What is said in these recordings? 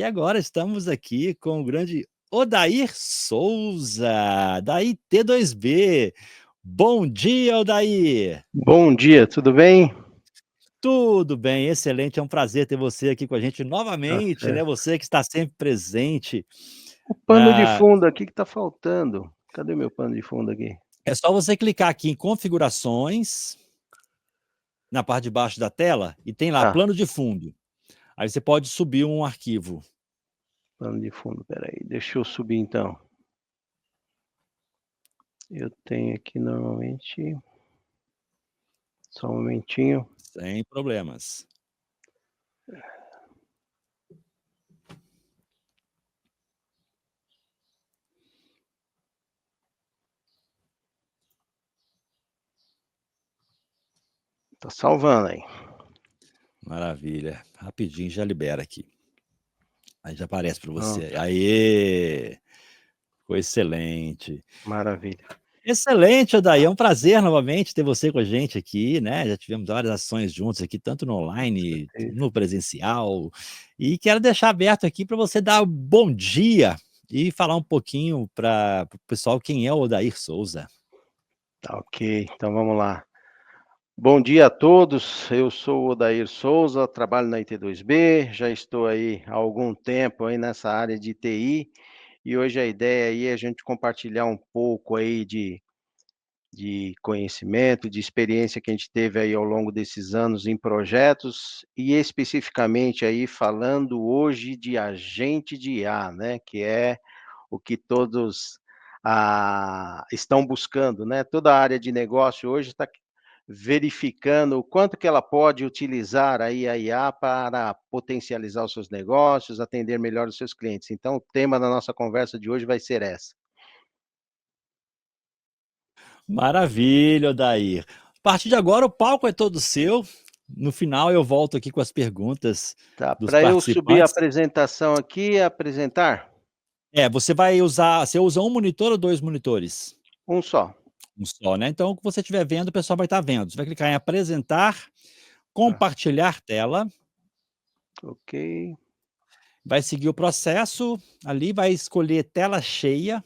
E agora estamos aqui com o grande Odair Souza, da IT2B. Bom dia, Odair! Bom dia, tudo bem? Tudo bem, excelente, é um prazer ter você aqui com a gente Tá novamente, né, certo. você que está sempre presente O pano de na fundo aqui que tá faltando. Cadê meu pano de fundo aqui? é só você clicar aqui em configurações, na parte de baixo da tela, e tem lá Tá, plano de fundo. Aí você pode subir um arquivo. pano de fundo, peraí, deixa eu subir então. Eu tenho aqui normalmente, só um momentinho. Sem problemas. Tá salvando aí. Maravilha, rapidinho já libera aqui. Aí já aparece para você. Pronto, Aê! Ficou excelente. maravilha. Excelente, Odair, é um prazer novamente ter você com a gente aqui, né, já tivemos várias ações juntos aqui, tanto no Com online, certeza. no presencial, e quero deixar aberto aqui para você dar bom dia e falar um pouquinho para o pessoal quem é o Odair Souza. Tá ok, então vamos lá. Bom dia a todos, eu sou o Odair Souza, trabalho na IT2B, já estou aí há algum tempo aí nessa área de TI, e hoje a ideia aí é a gente compartilhar um pouco aí de conhecimento, de experiência que a gente teve aí ao longo desses anos em projetos e especificamente aí falando hoje de agente de IA, né, que é o que todos estão buscando, né? Toda a área de negócio hoje está verificando o quanto que ela pode utilizar aí a IA para potencializar os seus negócios, atender melhor os seus clientes. Então, o tema da nossa conversa de hoje vai ser essa. Maravilha, Odair. A partir de agora o palco é todo seu, no final eu volto aqui com as perguntas Tá, dos para eu subir a participantes. apresentação aqui e apresentar, Você usa um monitor ou 2 monitores? um só. Um só, né, então o que você estiver vendo, o pessoal vai estar vendo. Você vai clicar em apresentar, Tá, compartilhar tela, ok. vai seguir o processo, ali vai escolher tela cheia,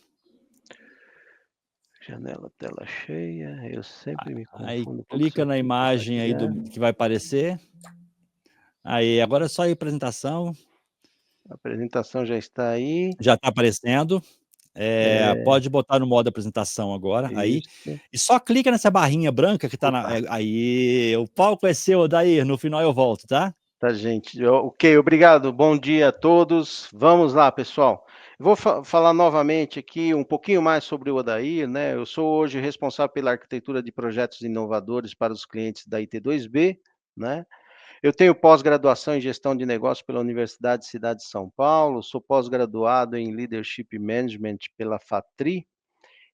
Janela, tela cheia, eu sempre me aí confundo um pouco isso clica na aqui, imagem aí compartilhar. do que vai aparecer, aí agora é só ir à apresentação, A apresentação já está aí. já está aparecendo, É, pode botar no modo apresentação agora, aí, isso. e só clica nessa barrinha branca que está Opa, aí, o palco é seu, Odair, no final eu volto, tá? tá, gente. Ok, obrigado. Bom dia a todos. Vamos lá, pessoal. Eu vou falar novamente aqui um pouquinho mais sobre o Odair, né? Eu sou hoje responsável pela arquitetura de projetos inovadores para os clientes da IT2B, né? Eu tenho pós-graduação em gestão de negócios pela Universidade Cidade de São Paulo, sou pós-graduado em Leadership Management pela FATRI,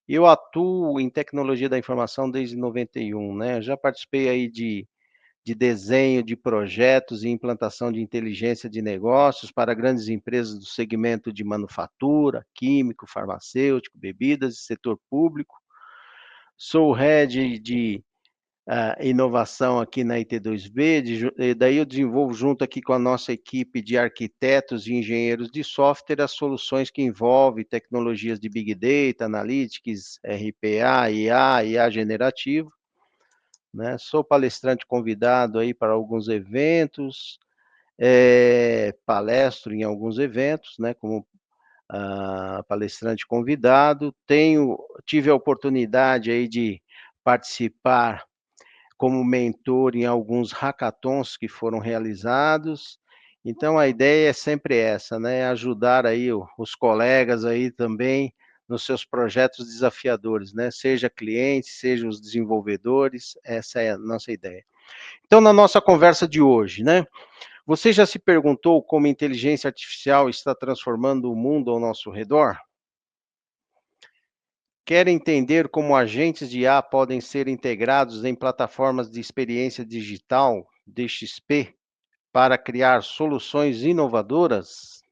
e eu atuo em tecnologia da informação desde 91, né? Já participei aí de desenho de projetos e implantação de inteligência de negócios para grandes empresas do segmento de manufatura, químico, farmacêutico, bebidas e setor público. Sou head de inovação aqui na IT2B, daí eu desenvolvo junto aqui com a nossa equipe de arquitetos e engenheiros de software as soluções que envolvem tecnologias de Big Data, Analytics, RPA, IA generativo, né? Sou palestrante convidado aí para alguns eventos, palestro em alguns eventos, né, como palestrante convidado, tive a oportunidade aí de participar como mentor em alguns hackathons que foram realizados. Então a ideia é sempre essa, né? Ajudar aí os colegas aí também nos seus projetos desafiadores, né? Seja cliente, seja os desenvolvedores, essa é a nossa ideia. Então, na nossa conversa de hoje, né? Você já se perguntou como a inteligência artificial está transformando o mundo ao nosso redor? Quer entender como agentes de IA podem ser integrados em plataformas de experiência digital, DXP, para criar soluções inovadoras?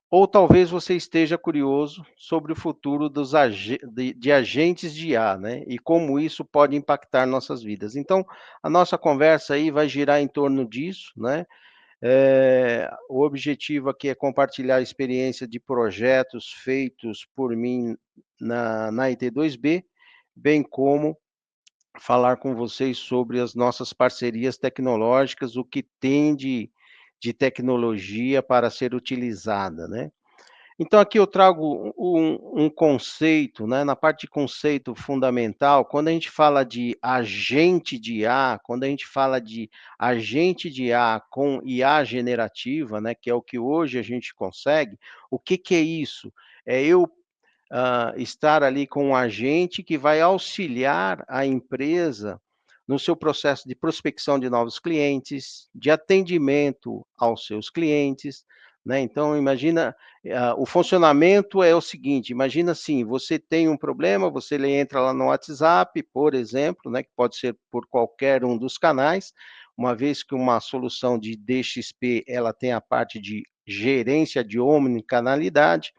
Ou talvez você esteja curioso sobre o futuro de agentes de IA, né? E como isso pode impactar nossas vidas. Então, a nossa conversa aí vai girar em torno disso, né? O objetivo aqui é compartilhar a experiência de projetos feitos por mim na IT2B, bem como falar com vocês sobre as nossas parcerias tecnológicas, o que tem de tecnologia para ser utilizada, né. Então aqui eu trago um conceito, né, na parte de conceito fundamental, quando a gente fala de agente de IA, quando a gente fala de agente de IA com IA generativa, né, que é o que hoje a gente consegue, o que que é isso? É eu estar ali com um agente que vai auxiliar a empresa no seu processo de prospecção de novos clientes, de atendimento aos seus clientes, né. Então imagina, o funcionamento é o seguinte, imagina assim, você tem um problema, você entra lá no WhatsApp, por exemplo, né, que pode ser por qualquer um dos canais, uma vez que uma solução de DXP, ela tem a parte de gerência de omnicanalidade,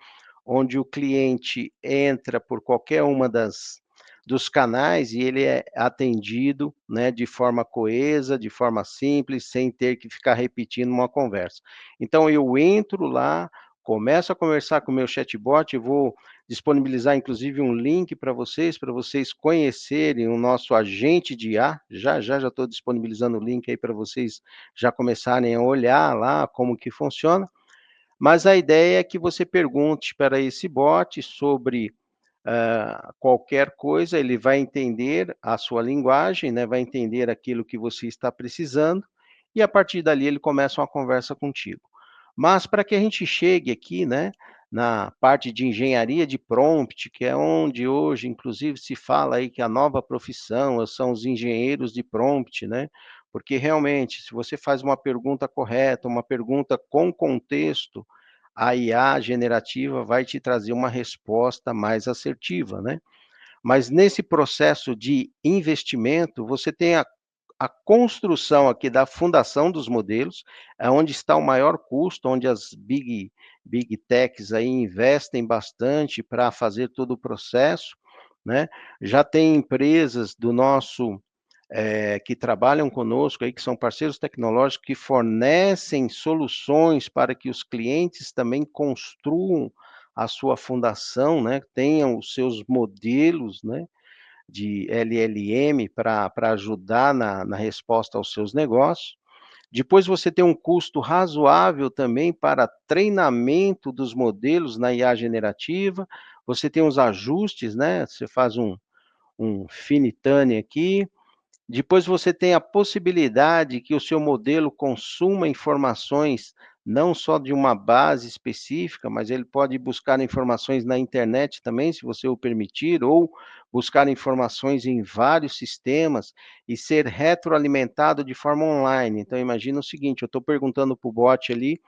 onde o cliente entra por qualquer uma dos canais e ele é atendido, né, de forma coesa, de forma simples, sem ter que ficar repetindo uma conversa. Então eu entro lá, começo a conversar com o meu chatbot, vou disponibilizar inclusive um link para vocês conhecerem o nosso agente de IA, já estou disponibilizando o link aí para vocês já começarem a olhar lá como que funciona. Mas a ideia é que você pergunte para esse bot sobre, qualquer coisa, ele vai entender a sua linguagem, né, vai entender aquilo que você está precisando, e a partir dali ele começa uma conversa contigo. Mas para que a gente chegue aqui, né, na parte de engenharia de prompt, que é onde hoje inclusive se fala aí que a nova profissão são os engenheiros de prompt, né, porque realmente se você faz uma pergunta correta, uma pergunta com contexto, a IA generativa vai te trazer uma resposta mais assertiva, né. Mas nesse processo de investimento, você tem a construção aqui da fundação dos modelos, é onde está o maior custo, onde as big techs aí investem bastante para fazer todo o processo, né. Já tem empresas do nosso que trabalham conosco aí, que são parceiros tecnológicos, que fornecem soluções para que os clientes também construam a sua fundação, né, tenham os seus modelos, né, de LLM para ajudar na resposta aos seus negócios. Depois você tem um custo razoável também para treinamento dos modelos na IA generativa, você tem os ajustes, né, você faz um fine-tuning aqui, depois você tem a possibilidade que o seu modelo consuma informações não só de uma base específica, mas ele pode buscar informações na internet também, se você o permitir, ou buscar informações em vários sistemas e ser retroalimentado de forma online. Então imagina o seguinte, eu estou perguntando para o bot ali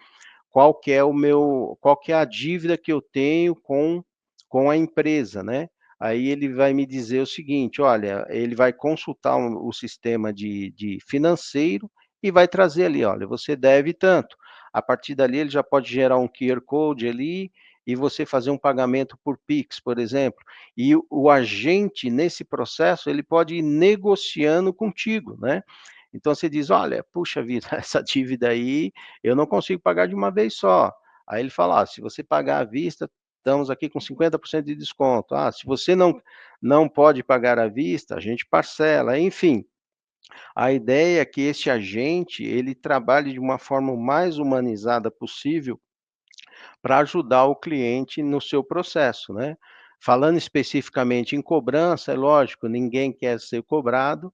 qual que é a dívida que eu tenho com a empresa, né. Aí ele vai me dizer o seguinte, olha, ele vai consultar o sistema de financeiro e vai trazer ali, olha, você deve tanto. A partir dali ele já pode gerar um QR Code ali, e você fazer um pagamento por Pix, por exemplo. E o agente nesse processo, ele pode ir negociando contigo, né. Então você diz: "Olha, puxa vida, essa dívida aí eu não consigo pagar de uma vez só". Aí ele fala: "Se você pagar à vista, estamos aqui com 50% de desconto. Ah, se você não pode pagar à vista, a gente parcela", enfim. A ideia é que esse agente, ele trabalhe de uma forma o mais humanizada possível para ajudar o cliente no seu processo, né. Falando especificamente em cobrança, é lógico, ninguém quer ser cobrado,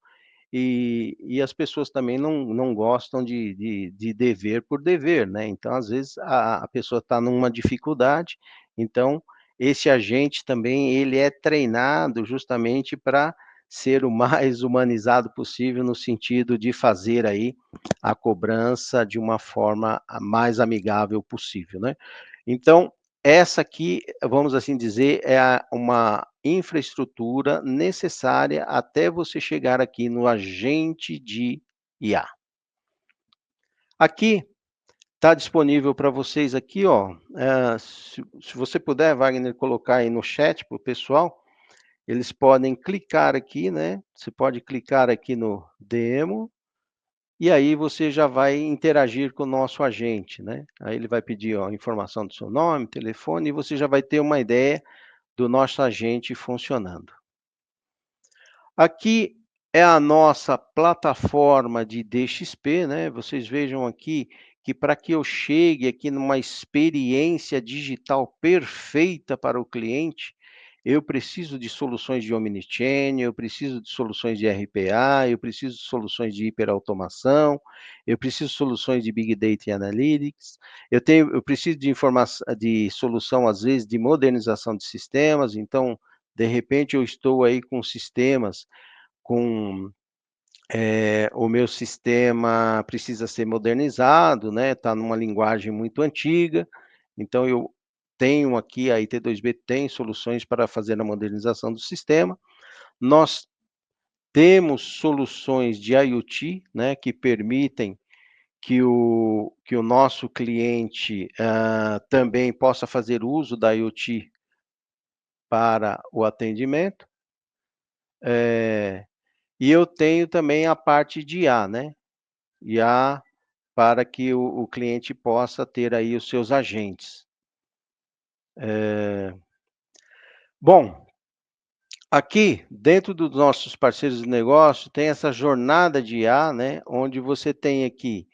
e as pessoas também não gostam de dever por dever, né, então às vezes a pessoa está numa dificuldade, então esse agente também ele é treinado justamente para ser o mais humanizado possível, no sentido de fazer aí a cobrança de uma forma a mais amigável possível, né. Então, essa aqui, vamos assim dizer, é uma infraestrutura necessária até você chegar aqui no agente de IA. Aqui está disponível para vocês aqui, ó, se você puder, Wagner, colocar aí no chat para o pessoal, eles podem clicar aqui, né, você pode clicar aqui no demo, e aí você já vai interagir com o nosso agente, né. Aí ele vai pedir, ó, a informação do seu nome, telefone, e você já vai ter uma ideia do nosso agente funcionando. Aqui é a nossa plataforma de DXP, né, vocês vejam aqui que para que eu chegue aqui numa experiência digital perfeita para o cliente, eu preciso de soluções de omnichannel, eu preciso de soluções de RPA, eu preciso de soluções de hiperautomação, eu preciso de soluções de Big Data e Analytics, eu preciso de de solução, às vezes, de modernização de sistemas, então, de repente, eu estou aí com sistemas com o meu sistema precisa ser modernizado, né, está numa linguagem muito antiga, então eu tenho aqui, a IT2B tem soluções para fazer a modernização do sistema. Nós temos soluções de IoT, né, que permitem que o nosso cliente, também possa fazer uso da IoT para o atendimento. E eu tenho também a parte de IA, né, IA para que o cliente possa ter aí os seus agentes. Bom, aqui dentro dos nossos parceiros de negócio tem essa jornada de IA, né, onde você tem aqui,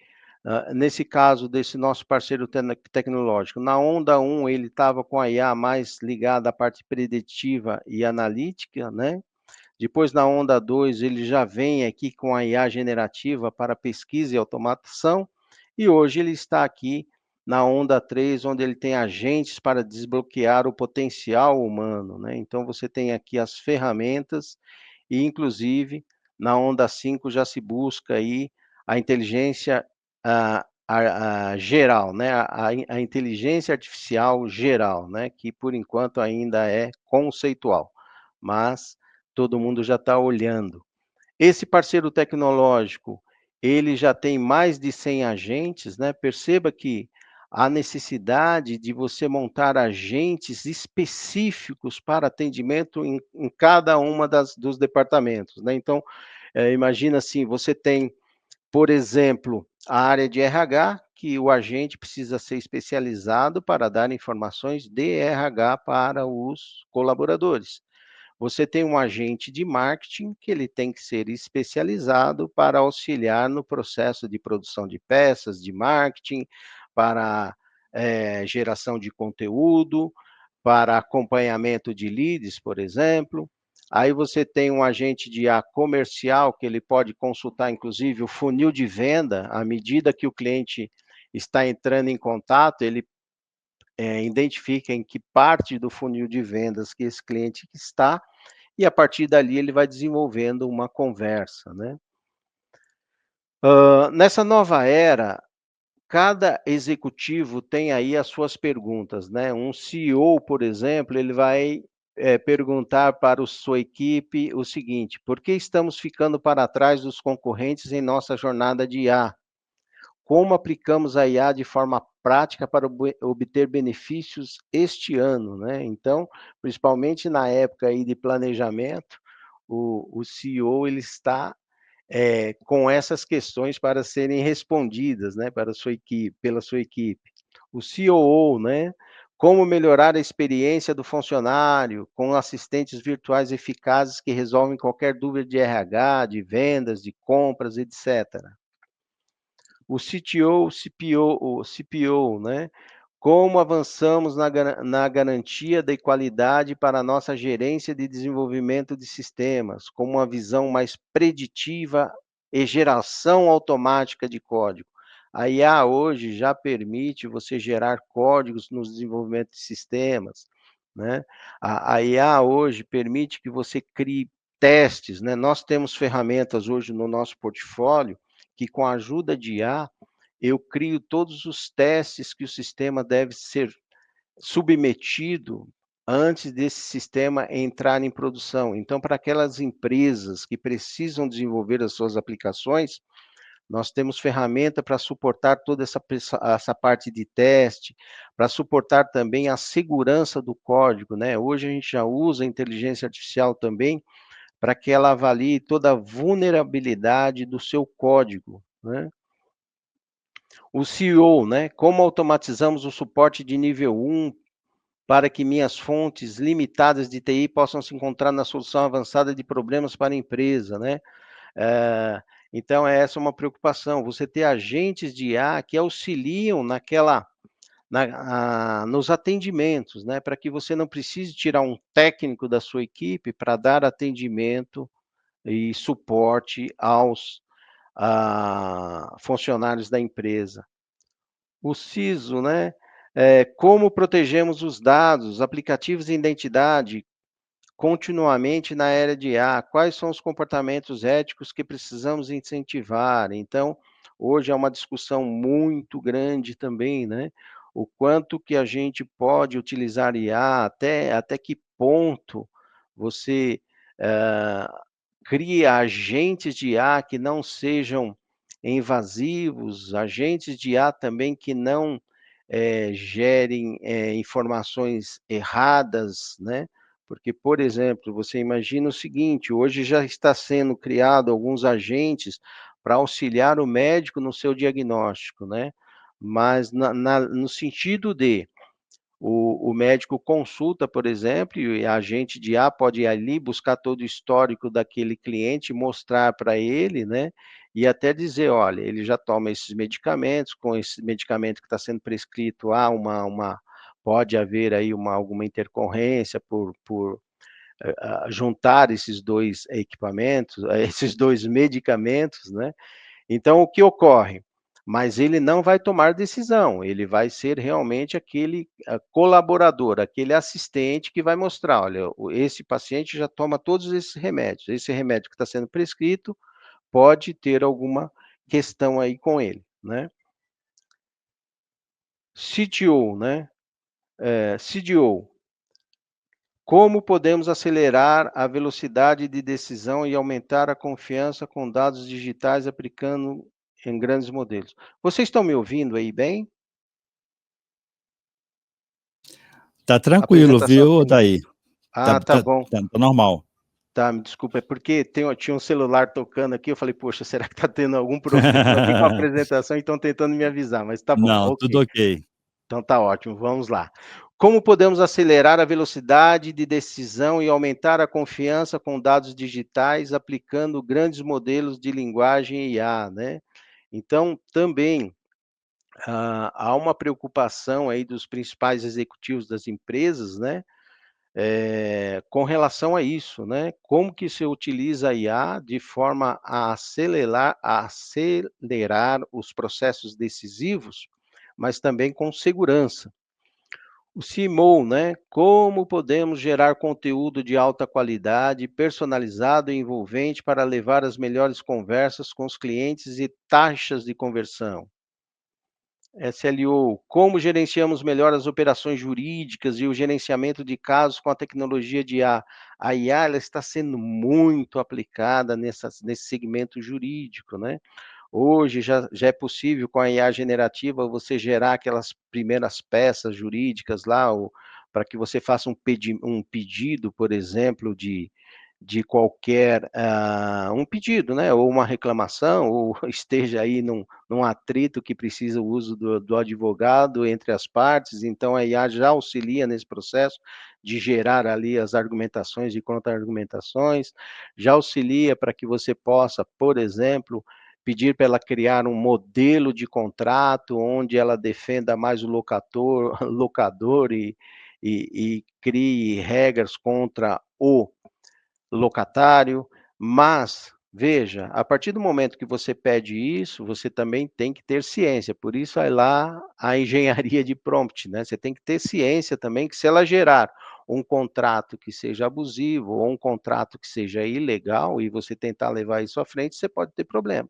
nesse caso desse nosso parceiro tecnológico, na onda 1 ele estava com a IA mais ligada à parte preditiva e analítica, né, depois na onda 2 ele já vem aqui com a IA generativa para pesquisa e automação, e hoje ele está aqui na onda 3, onde ele tem agentes para desbloquear o potencial humano, né. Então você tem aqui as ferramentas e inclusive na onda 5 já se busca aí a inteligência, geral, né, a inteligência artificial geral, né, que por enquanto ainda é conceitual, mas todo mundo já está olhando. Esse parceiro tecnológico, ele já tem mais de 100 agentes, né, perceba que a necessidade de você montar agentes específicos para atendimento em cada uma dos departamentos, né. Então, imagina assim, você tem, por exemplo, a área de RH, que o agente precisa ser especializado para dar informações de RH para os colaboradores. Você tem um agente de marketing que ele tem que ser especializado para auxiliar no processo de produção de peças de marketing, para, geração de conteúdo, para acompanhamento de leads, por exemplo. Aí você tem um agente de IA comercial, que ele pode consultar inclusive o funil de venda, à medida que o cliente está entrando em contato, ele identifica em que parte do funil de vendas que esse cliente está, e a partir dali ele vai desenvolvendo uma conversa, né. Nessa nova era, cada executivo tem aí as suas perguntas, né. Um CEO, por exemplo, ele vai, perguntar para sua equipe o seguinte: "Por que estamos ficando para trás dos concorrentes em nossa jornada de IA? Como aplicamos a IA de forma prática para obter benefícios este ano, né?" Então, principalmente na época aí de planejamento, o CEO ele está, com essas questões para serem respondidas, né, para a sua equipe pela sua equipe. O COO, né, como melhorar a experiência do funcionário com assistentes virtuais eficazes que resolvem qualquer dúvida de RH, de vendas, de compras, etcétera. O CTO, o CPO, né, como avançamos na garantia da qualidade para a nossa gerência de desenvolvimento de sistemas, com uma visão mais preditiva e geração automática de código. A IA hoje já permite você gerar códigos no desenvolvimento de sistemas, né. A IA hoje permite que você crie testes, né. Nós temos ferramentas hoje no nosso portfólio que, com a ajuda de IA, eu crio todos os testes que o sistema deve ser submetido antes desse sistema entrar em produção. Então, para aquelas empresas que precisam desenvolver as suas aplicações, nós temos ferramenta para suportar toda essa parte de teste, para suportar também a segurança do código, né. Hoje a gente já usa a inteligência artificial também para que ela avalie toda a vulnerabilidade do seu código. né? O CEO, né? Como automatizamos o suporte de nível 1 para que minhas fontes limitadas de TI possam se encontrar na solução avançada de problemas para a empresa, né? Eh, então, essa é uma preocupação, você ter agentes de IA que auxiliam nos atendimentos, né? Para que você não precise tirar um técnico da sua equipe para dar atendimento e suporte aos funcionários da empresa. O CISO, né? Como protegemos os dados, aplicativos de identidade continuamente na era de IA? Quais são os comportamentos éticos que precisamos incentivar? Então, hoje é uma discussão muito grande também, né? O quanto que a gente pode utilizar IA, até que ponto você cria agentes de IA que não sejam invasivos, agentes de IA também que não gerem informações erradas, né? Porque, por exemplo, você imagina o seguinte: hoje já está sendo criado alguns agentes para auxiliar o médico no seu diagnóstico, né? Mas no sentido de o médico consulta, por exemplo, e a agente de IA pode ir ali buscar todo o histórico daquele cliente, mostrar para ele, né? E até dizer, olha, ele já toma esses medicamentos, com esse medicamento que está sendo prescrito, há pode haver aí alguma intercorrência por juntar esses dois equipamentos, esses dois medicamentos, né? Então, o que ocorre? Mas ele não vai tomar decisão, ele vai ser realmente aquele colaborador, aquele assistente que vai mostrar: olha, esse paciente já toma todos esses remédios, esse remédio que está sendo prescrito pode ter alguma questão aí com ele, né? CTO, né? CDO, como podemos acelerar a velocidade de decisão e aumentar a confiança com dados digitais aplicando em grandes modelos? Vocês estão me ouvindo aí bem? Tá A tranquilo, apresentação viu, tem. Daí? Tá Ah, tá tá bom. tá normal. Tá, me desculpa, é porque tinha um celular tocando aqui, eu falei: "Poxa, será que tá tendo algum problema aqui com a apresentação e estão tentando me avisar", mas tá bom, Não, tudo ok. ok. Então tá ótimo, vamos lá. Como podemos acelerar a velocidade de decisão e aumentar a confiança com dados digitais aplicando grandes modelos de linguagem IA, né? Então, também, há uma preocupação aí dos principais executivos das empresas, né, com relação a isso, né? Como que se utiliza a IA de forma a acelerar os processos decisivos, mas também com segurança. O CMO, né? Como podemos gerar conteúdo de alta qualidade, personalizado e envolvente para levar as melhores conversas com os clientes e taxas de conversão. SLO, como gerenciamos melhor as operações jurídicas e o gerenciamento de casos com a tecnologia de IA? A IA ela está sendo muito aplicada nesse segmento jurídico, né? Hoje já é possível com a IA generativa você gerar aquelas primeiras peças jurídicas lá, para que você faça um pedido, por exemplo, de qualquer, um pedido, né, ou uma reclamação, ou esteja aí num atrito que precisa o uso do advogado entre as partes, então a IA já auxilia nesse processo de gerar ali as argumentações e contra-argumentações, já auxilia para que você possa, por exemplo, pedir para ela criar um modelo de contrato, onde ela defenda mais o locador e crie regras contra o locatário, mas veja, a partir do momento que você pede isso, você também tem que ter ciência, por isso aí lá a engenharia de prompt, né, você tem que ter ciência também que se ela gerar um contrato que seja abusivo ou um contrato que seja ilegal e você tentar levar isso à frente, você pode ter problema.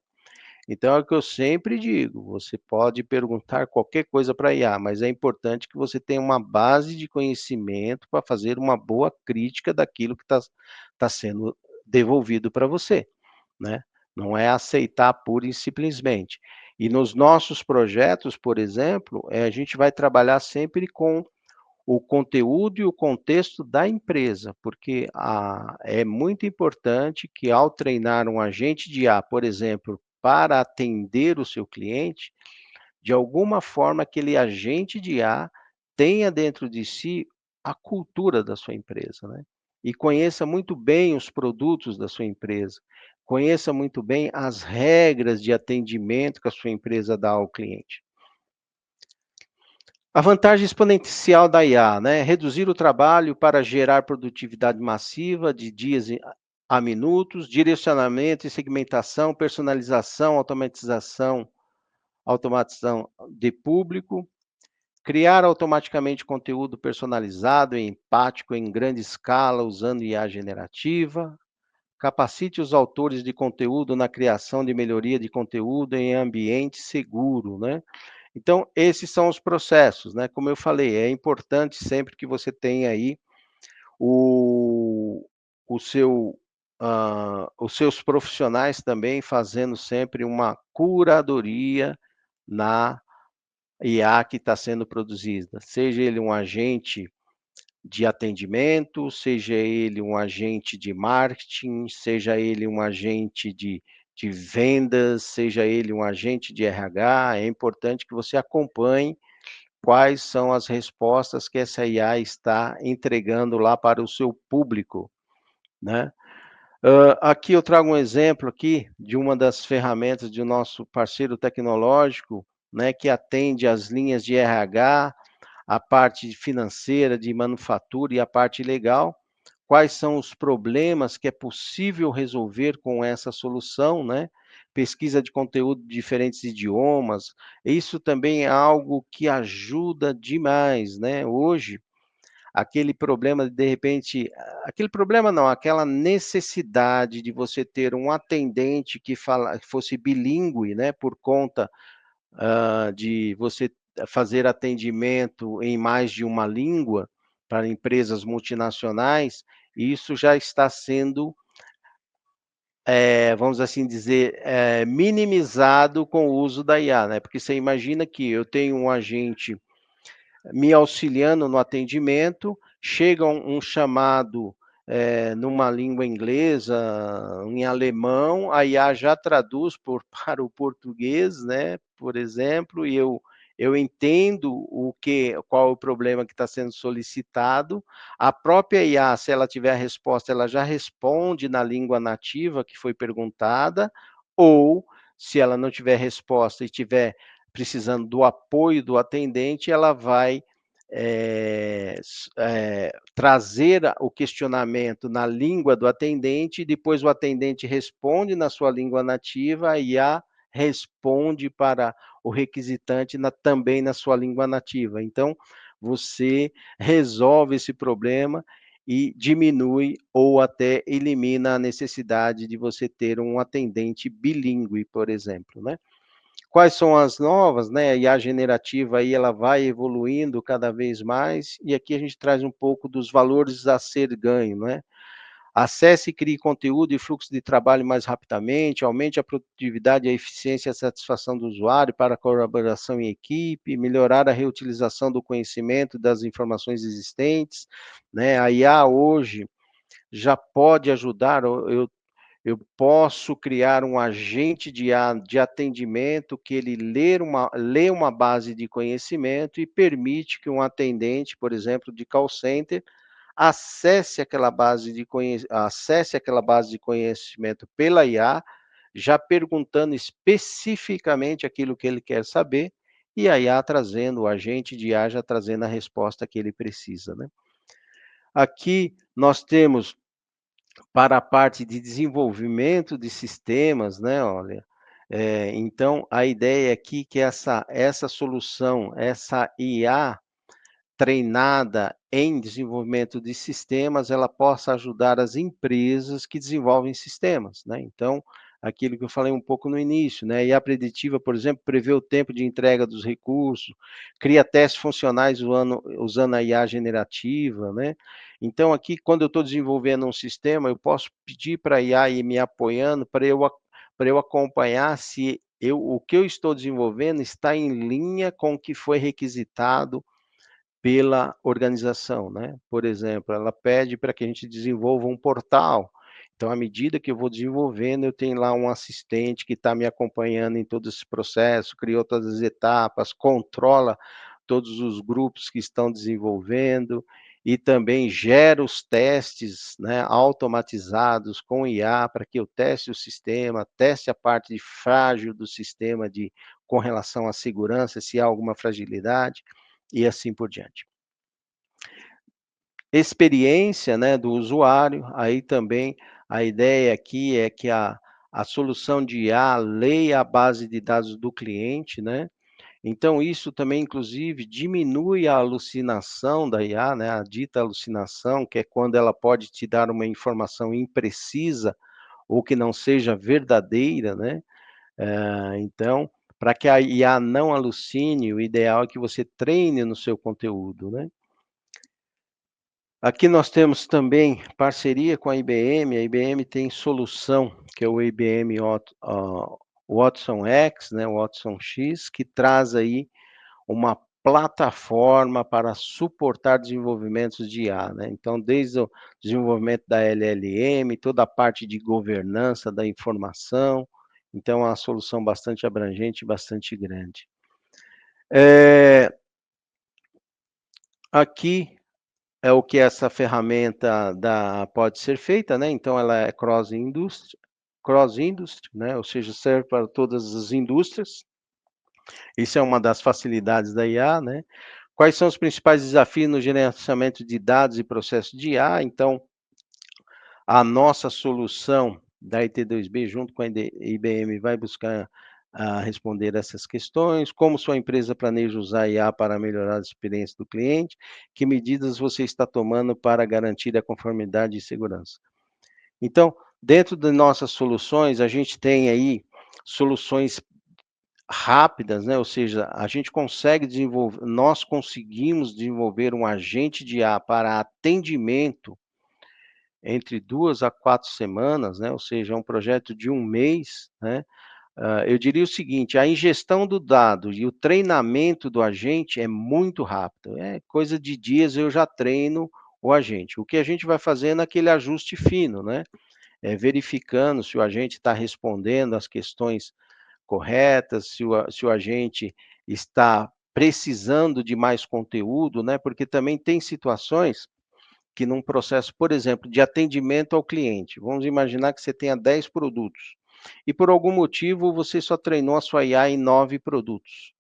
Então é o que eu sempre digo, você pode perguntar qualquer coisa para IA, mas é importante que você tenha uma base de conhecimento para fazer uma boa crítica daquilo que está sendo devolvido para você, né? Não é aceitar pura e simplesmente. E nos nossos projetos, por exemplo, a gente vai trabalhar sempre com o conteúdo e o contexto da empresa, porque é muito importante que ao treinar um agente de IA, por exemplo, para atender o seu cliente, de alguma forma aquele agente de IA tenha dentro de si a cultura da sua empresa, né, e conheça muito bem os produtos da sua empresa, conheça muito bem as regras de atendimento que a sua empresa dá ao cliente. A vantagem exponencial da IA, né, reduzir o trabalho para gerar produtividade massiva de dias a minutos, direcionamento e segmentação, personalização, automatização de público, criar automaticamente conteúdo personalizado e empático em grande escala usando IA generativa, capacite os autores de conteúdo na criação de melhoria de conteúdo em ambiente seguro, né. Então, esses são os processos, né, como eu falei, é importante sempre que você tenha aí o o seu, os seus profissionais também fazendo sempre uma curadoria na IA que está sendo produzida, seja ele um agente de atendimento, seja ele um agente de marketing, seja ele um agente de vendas, seja ele um agente de RH, é importante que você acompanhe quais são as respostas que essa IA está entregando lá para o seu público, né. Aqui eu trago um exemplo aqui de uma das ferramentas de nosso parceiro tecnológico, né, que atende as linhas de RH, a parte financeira, de manufatura e a parte legal. Quais são os problemas que é possível resolver com essa solução, né? Pesquisa de conteúdo de diferentes idiomas, isso também é algo que ajuda demais, né? Hoje, aquele problema de repente, aquele problema não, aquela necessidade de você ter um atendente que fosse bilíngue, né, por conta de você fazer atendimento em mais de uma língua para empresas multinacionais, isso já está sendo, vamos assim dizer, minimizado com o uso da IA, né? Porque você imagina que eu tenho um agente me auxiliando no atendimento, chega um chamado, numa língua inglesa, em alemão, a IA já traduz para o português, né, por exemplo, e eu entendo qual é o problema que está sendo solicitado. A própria IA, se ela tiver a resposta, ela já responde na língua nativa que foi perguntada, ou se ela não tiver resposta e tiver precisando do apoio do atendente, ela vai trazer o questionamento na língua do atendente, e depois o atendente responde na sua língua nativa, e a responde para o requisitante também na sua língua nativa. Então, você resolve esse problema e diminui ou até elimina a necessidade de você ter um atendente bilíngue, por exemplo, né? Quais são as novas, né, a IA generativa aí ela vai evoluindo cada vez mais, e aqui a gente traz um pouco dos valores a ser ganho, né. Acesse e crie conteúdo e fluxo de trabalho mais rapidamente, aumente a produtividade, a eficiência e a satisfação do usuário para a colaboração em equipe, melhorar a reutilização do conhecimento das informações existentes, né. A IA hoje já pode ajudar, eu posso criar um agente de atendimento que ele lê uma base de conhecimento e permite que um atendente, por exemplo, de call center, acesse aquela base de conhecimento pela IA, já perguntando especificamente aquilo que ele quer saber, e a IA trazendo, o agente de IA já trazendo a resposta que ele precisa, né. Aqui nós temos para a parte de desenvolvimento de sistemas, né, olha, então a ideia aqui que essa solução, essa IA treinada em desenvolvimento de sistemas, ela possa ajudar as empresas que desenvolvem sistemas, né. Então, aquilo que eu falei um pouco no início, né, IA preditiva, por exemplo, prevê o tempo de entrega dos recursos, cria testes funcionais usando a IA generativa, né. Então aqui, quando eu estou desenvolvendo um sistema, eu posso pedir para a IA ir me apoiando para eu acompanhar se o que eu estou desenvolvendo está em linha com o que foi requisitado pela organização, né. Por exemplo, ela pede para que a gente desenvolva um portal, Então, à medida que eu vou desenvolvendo, eu tenho lá um assistente que está me acompanhando em todo esse processo, criou todas as etapas, controla todos os grupos que estão desenvolvendo e também gera os testes, né, automatizados com IA para que eu teste o sistema, teste a parte frágil do sistema com relação à segurança, se há alguma fragilidade e assim por diante. Experiência, né, do usuário, aí também a ideia aqui é que a solução de IA leia a base de dados do cliente, né, então isso também inclusive diminui a alucinação da IA, né, a dita alucinação, que é quando ela pode te dar uma informação imprecisa ou que não seja verdadeira, né, então, para que a IA não alucine, o ideal é que você treine no seu conteúdo, né. Aqui nós temos também parceria com a IBM tem solução, que é o IBM Watson X, né, o Watson X, que traz aí uma plataforma para suportar desenvolvimentos de IA, né. Então, desde o desenvolvimento da LLM, toda a parte de governança da informação, então é uma solução bastante abrangente e bastante grande. Aqui é o que essa ferramenta pode ser feita, né, então ela é cross-industry, né, ou seja, serve para todas as indústrias. Isso é uma das facilidades da IA, né. Quais são os principais desafios no gerenciamento de dados e processos de IA? Então, a nossa solução da IT2B, junto com a IBM, vai buscar responder essas questões. Como sua empresa planeja usar a IA para melhorar a experiência do cliente? Que medidas você está tomando para garantir a conformidade e segurança? Então, dentro de nossas soluções, a gente tem aí soluções rápidas, né? Ou seja, a gente consegue desenvolver, nós conseguimos desenvolver um agente de IA para atendimento entre 2 a 4 semanas, né, ou seja, é um projeto de 1 mês, né. Eu diria o seguinte, a ingestão do dado e o treinamento do agente é muito rápido, é coisa de dias eu já treino o agente. O que a gente vai fazendo é aquele ajuste fino, né, verificando se o agente está respondendo às questões corretas, se o agente está precisando de mais conteúdo, né, porque também tem situações que num processo, por exemplo, de atendimento ao cliente, vamos imaginar que você tenha 10 produtos, e por algum motivo você só treinou a sua IA em 9 produtos,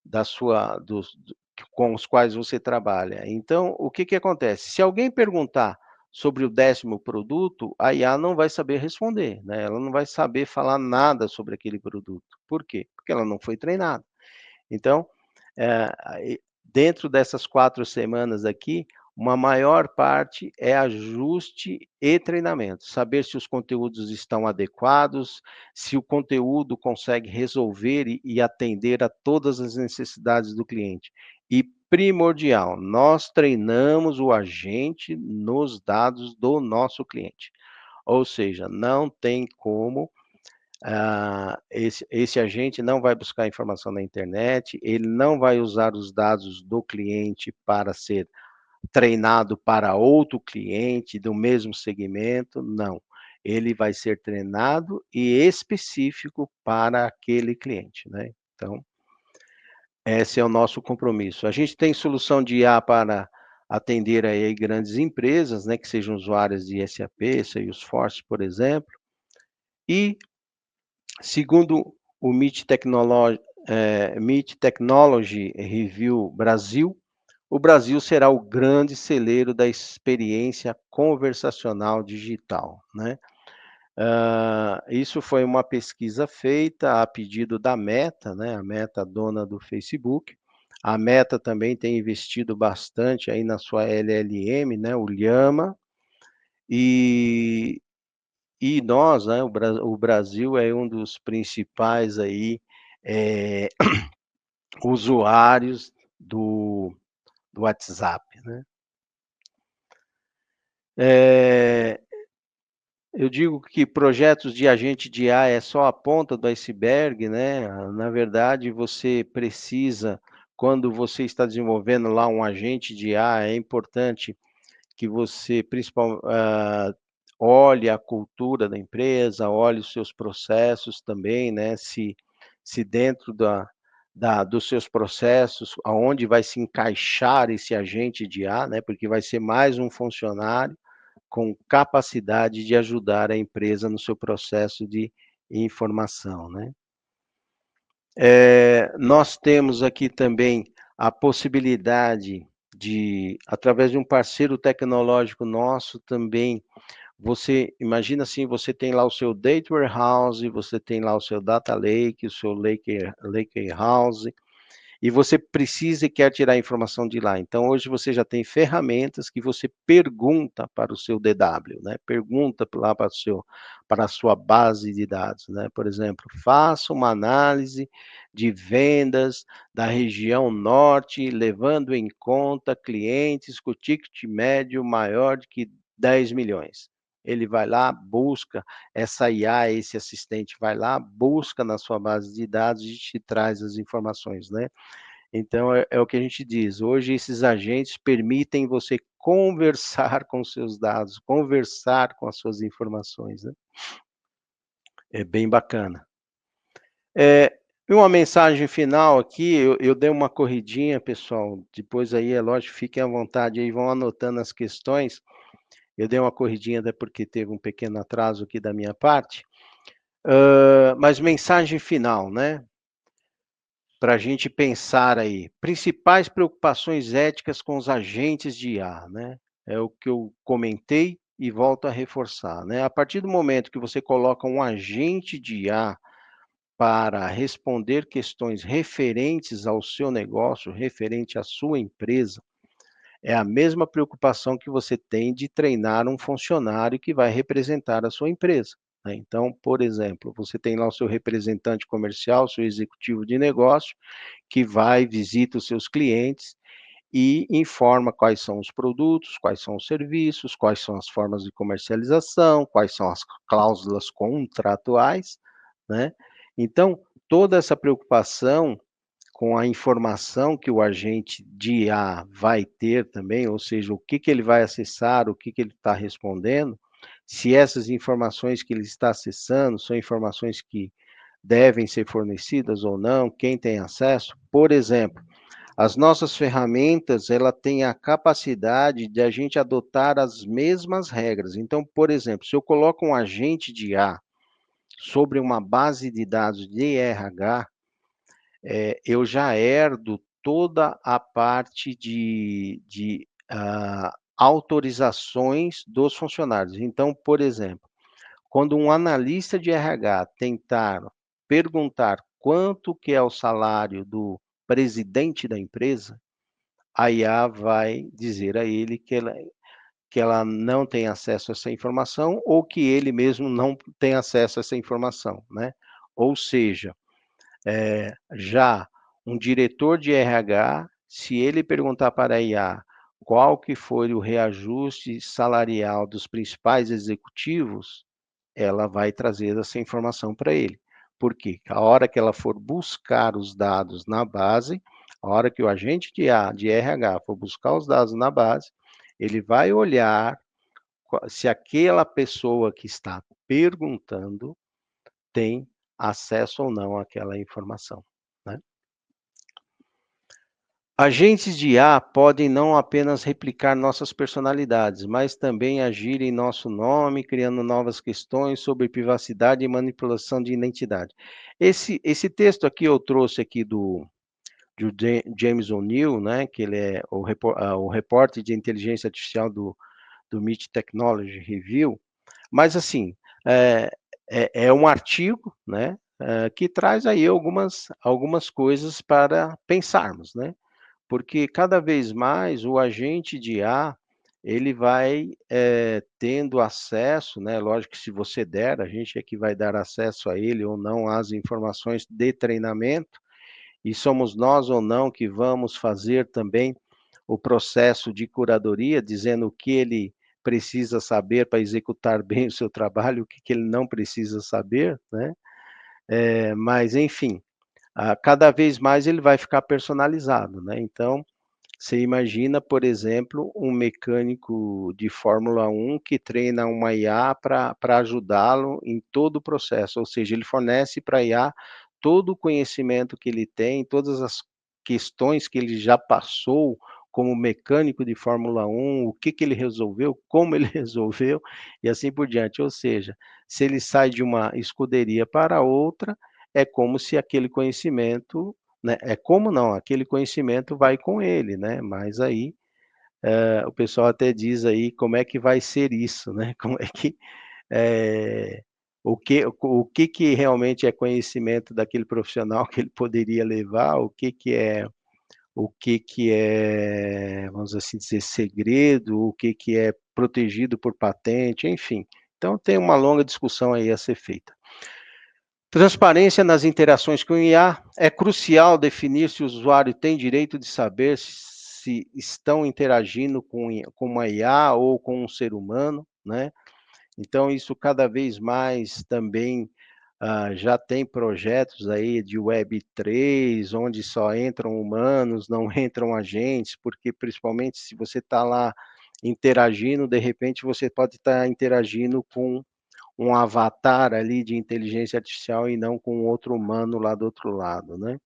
da sua dos do com os quais você trabalha. Então, o que que acontece? Se alguém perguntar sobre o 10º produto, a IA não vai saber responder, né, ela não vai saber falar nada sobre aquele produto. Por quê? Porque ela não foi treinada. Então, dentro dessas 4 semanas aqui, uma maior parte é ajuste e treinamento. Saber se os conteúdos estão adequados, se o conteúdo consegue resolver e atender a todas as necessidades do cliente. E primordial, nós treinamos o agente nos dados do nosso cliente. Ou seja, não tem como esse agente não vai buscar informação na internet, ele não vai usar os dados do cliente para ser treinado para outro cliente do mesmo segmento, não. Ele vai ser treinado e específico para aquele cliente, né. Então, esse é o nosso compromisso. A gente tem solução de IA para atender aí grandes empresas, né, que sejam usuárias de SAP, Salesforce, por exemplo, e segundo o MIT Technology Review Brasil, o Brasil será o grande celeiro da experiência conversacional digital, né. Isso foi uma pesquisa feita a pedido da Meta, né, a Meta dona do Facebook. A Meta também tem investido bastante aí na sua LLM, né, o Llama, e nós, né, o Brasil é um dos principais aí, eh, usuários do WhatsApp, né. Eh, eu digo que projetos de agente de IA é só a ponta do iceberg, né, na verdade você precisa, quando você está desenvolvendo lá um agente de IA, é importante que você olhe a cultura da empresa, olhe os seus processos também, né, se dentro dos seus processos, aonde vai se encaixar esse agente de IA, né, porque vai ser mais um funcionário com capacidade de ajudar a empresa no seu processo de informação, né. Nós temos aqui também a possibilidade de, através de um parceiro tecnológico nosso também, você imagina assim, você tem lá o seu data warehouse, você tem lá o seu data lake, o seu lake house, e você precisa e quer tirar a informação de lá. Então, hoje você já tem ferramentas que você pergunta para o seu DW, né? Pergunta lá para a sua base de dados, né? Por exemplo, faça uma análise de vendas da região norte, levando em conta clientes com ticket médio maior de que 10 milhões. Ele vai lá, busca essa IA, esse assistente vai lá, busca na sua base de dados e te traz as informações, né? Então é o que a gente diz, hoje esses agentes permitem você conversar com os seus dados, conversar com as suas informações, né. É bem bacana. E uma mensagem final aqui, eu dei uma corridinha pessoal, depois aí é lógico, fiquem à vontade aí, vão anotando as questões, eu dei uma corridinha até porque teve um pequeno atraso aqui da minha parte, mas mensagem final, né, para a gente pensar aí, principais preocupações éticas com os agentes de IA, né? É o que eu comentei e volto a reforçar, né? A partir do momento que você coloca um agente de IA para responder questões referentes ao seu negócio, referente à sua empresa, é a mesma preocupação que você tem de treinar um funcionário que vai representar a sua empresa, né. Então, por exemplo, você tem lá o seu representante comercial, seu executivo de negócio, que vai, visita os seus clientes e informa quais são os produtos, quais são os serviços, quais são as formas de comercialização, quais são as cláusulas contratuais, né. Então, toda essa preocupação com a informação que o agente de IA vai ter também, ou seja, o que que ele vai acessar, o que que ele está respondendo, se essas informações que ele está acessando são informações que devem ser fornecidas ou não, quem tem acesso. Por exemplo, as nossas ferramentas, ela tem a capacidade de a gente adotar as mesmas regras. Então, por exemplo, se eu coloco um agente de IA sobre uma base de dados de RH, eu já herdo toda a parte de autorizações dos funcionários. Então, por exemplo, quando um analista de RH tentar perguntar quanto que é o salário do presidente da empresa, a IA vai dizer a ele que ela não tem acesso a essa informação ou que ele mesmo não tem acesso a essa informação, né. Ou seja, já um diretor de RH, se ele perguntar para a IA qual que foi o reajuste salarial dos principais executivos, ela vai trazer essa informação para ele. Por quê? A hora que ela for buscar os dados na base, a hora que o agente de RH for buscar os dados na base, ele vai olhar se aquela pessoa que está perguntando tem acesso ou não àquela informação, né. Agentes de IA podem não apenas replicar nossas personalidades, mas também agir em nosso nome, criando novas questões sobre privacidade e manipulação de identidade. Esse texto aqui eu trouxe aqui do James O'Neill, né, que ele é o repórter de inteligência artificial do MIT Technology Review, mas assim, é, é um artigo, né, que traz aí algumas coisas para pensarmos, né? Porque cada vez mais o agente de IA, ele vai, tendo acesso, né, lógico que se você der, a gente é que vai dar acesso a ele ou não às informações de treinamento, e somos nós ou não que vamos fazer também o processo de curadoria, dizendo o que ele precisa saber para executar bem o seu trabalho, o que que ele não precisa saber, né. Mas enfim, cada vez mais ele vai ficar personalizado, né, então Você imagina, por exemplo, um mecânico de Fórmula 1 que treina uma IA para ajudá-lo em todo o processo, ou seja, ele fornece para a IA todo o conhecimento que ele tem, todas as questões que ele já passou como mecânico de Fórmula 1, o que que ele resolveu, como ele resolveu e assim por diante. Ou seja, se ele sai de uma escuderia para outra, é como se aquele conhecimento, né, é como não, aquele conhecimento vai com ele, né, mas aí, o pessoal até diz aí como é que vai ser isso, né, como é que, eh, o que realmente é conhecimento daquele profissional que ele poderia levar, o que que é, vamos assim dizer, segredo, o que que é protegido por patente, enfim. Então tem uma longa discussão aí a ser feita. Transparência nas interações com o IA. É crucial definir se o usuário tem direito de saber se estão interagindo com uma IA ou com um ser humano, né? Então, isso cada vez mais também já tem projetos aí de Web3, onde só entram humanos, não entram agentes, porque principalmente se você está lá interagindo, de repente você pode estar interagindo com um avatar ali de inteligência artificial e não com outro humano lá do outro lado, né.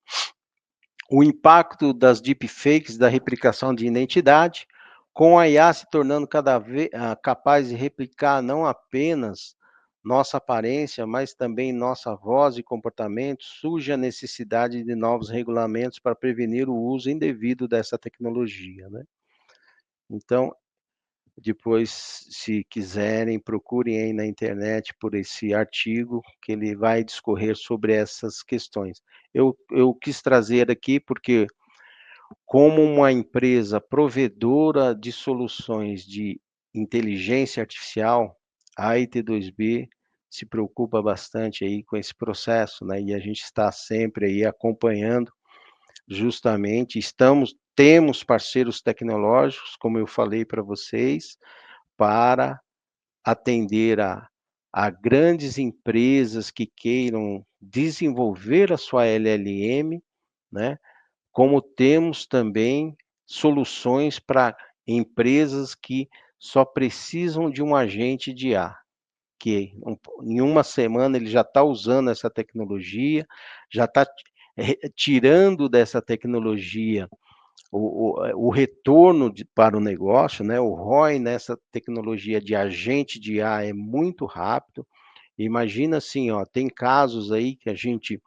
O impacto das deepfakes, da replicação de identidade, com a IA se tornando cada vez capaz de replicar não apenas nossa aparência, mas também nossa voz e comportamento, surge a necessidade de novos regulamentos para prevenir o uso indevido dessa tecnologia, né. Então, depois, se quiserem, procurem aí na internet por esse artigo, que ele vai discorrer sobre essas questões. Eu quis trazer aqui, porque como uma empresa provedora de soluções de inteligência artificial, a IT2B se preocupa bastante aí com esse processo, né, e a gente está sempre aí acompanhando, justamente, temos parceiros tecnológicos, como eu falei para vocês, para atender a grandes empresas que queiram desenvolver a sua LLM, né, como temos também soluções para empresas que só precisam de um agente de IA, que em uma semana ele já está usando essa tecnologia, já está tirando dessa tecnologia o retorno para o negócio, né, o ROI nessa tecnologia de agente de IA é muito rápido. Imagina assim, ó, tem casos aí que a gente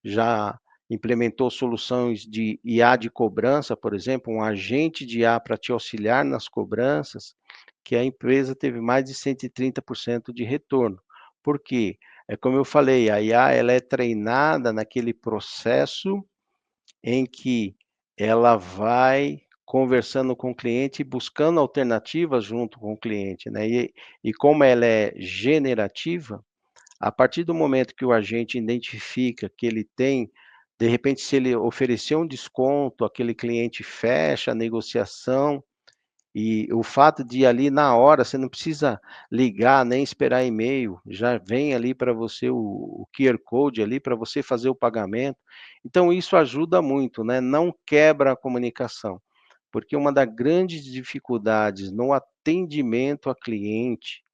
já implementou soluções de IA de cobrança, por exemplo, um agente de IA para te auxiliar nas cobranças, que a empresa teve mais de 130% de retorno. Por quê? É como eu falei, a IA ela é treinada naquele processo em que ela vai conversando com o cliente e buscando alternativas junto com o cliente, né. E como ela é generativa, a partir do momento que o agente identifica que ele tem, de repente, se ele oferecer um desconto, aquele cliente fecha a negociação, e o fato de ir ali na hora, você não precisa ligar nem esperar e-mail, já vem ali para você o QR Code ali para você fazer o pagamento. Então isso ajuda muito, né, não quebra a comunicação, porque uma das grandes dificuldades no atendimento a cliente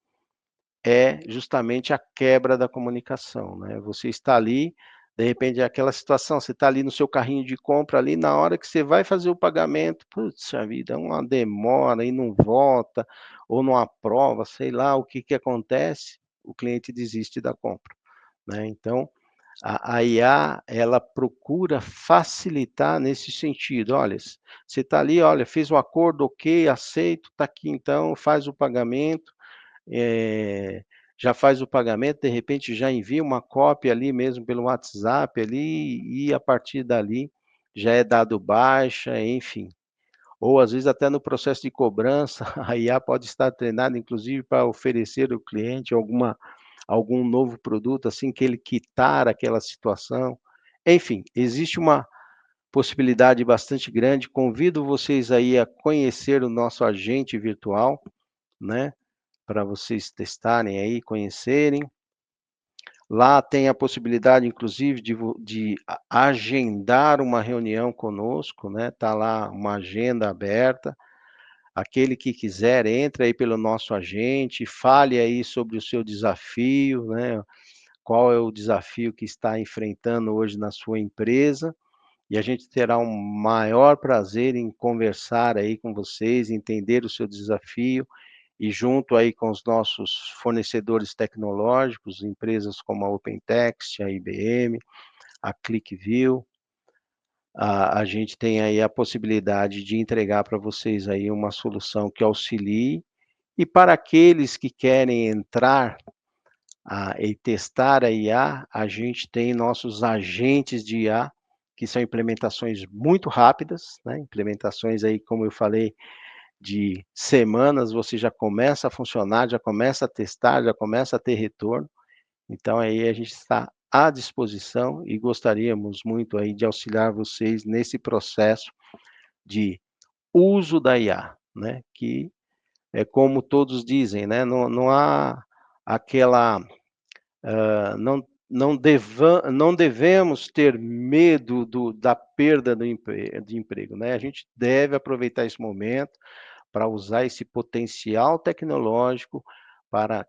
é justamente a quebra da comunicação, né. Você está ali, de repente é aquela situação, você está ali no seu carrinho de compra ali, na hora que você vai fazer o pagamento, puxa vida, é uma demora e não volta, ou não aprova, sei lá o que que acontece, o cliente desiste da compra, né. Então, a IA, ela procura facilitar nesse sentido, olha, você está ali, olha, fez o acordo, ok, aceito, está aqui então, faz o pagamento, eh, já faz o pagamento, de repente já envia uma cópia ali mesmo pelo WhatsApp ali, e a partir dali já é dado baixa, enfim. Ou às vezes até no processo de cobrança, a IA pode estar treinada inclusive para oferecer ao cliente algum novo produto, assim que ele quitar aquela situação. Enfim, existe uma possibilidade bastante grande, convido vocês aí a conhecer o nosso agente virtual, né, para vocês testarem aí, conhecerem. Lá tem a possibilidade, inclusive, de agendar uma reunião conosco, né? Tá lá uma agenda aberta. Aquele que quiser, entre aí pelo nosso agente, fale aí sobre o seu desafio, né? Qual é o desafio que está enfrentando hoje na sua empresa, e a gente terá um maior prazer em conversar aí com vocês, entender o seu desafio, e junto aí com os nossos fornecedores tecnológicos, empresas como a OpenText, a IBM, a ClickView, a gente tem aí a possibilidade de entregar para vocês aí uma solução que auxilie, e para aqueles que querem entrar e testar a IA, a gente tem nossos agentes de IA, que são implementações muito rápidas, né? Implementações aí, como eu falei, de semanas, você já começa a funcionar, já começa a testar, já começa a ter retorno. Então aí a gente está à disposição e gostaríamos muito aí de auxiliar vocês nesse processo de uso da IA, né? Que é como todos dizem, né? Não há aquela não devemos ter medo da perda de emprego, né? A gente deve aproveitar esse momento para usar esse potencial tecnológico para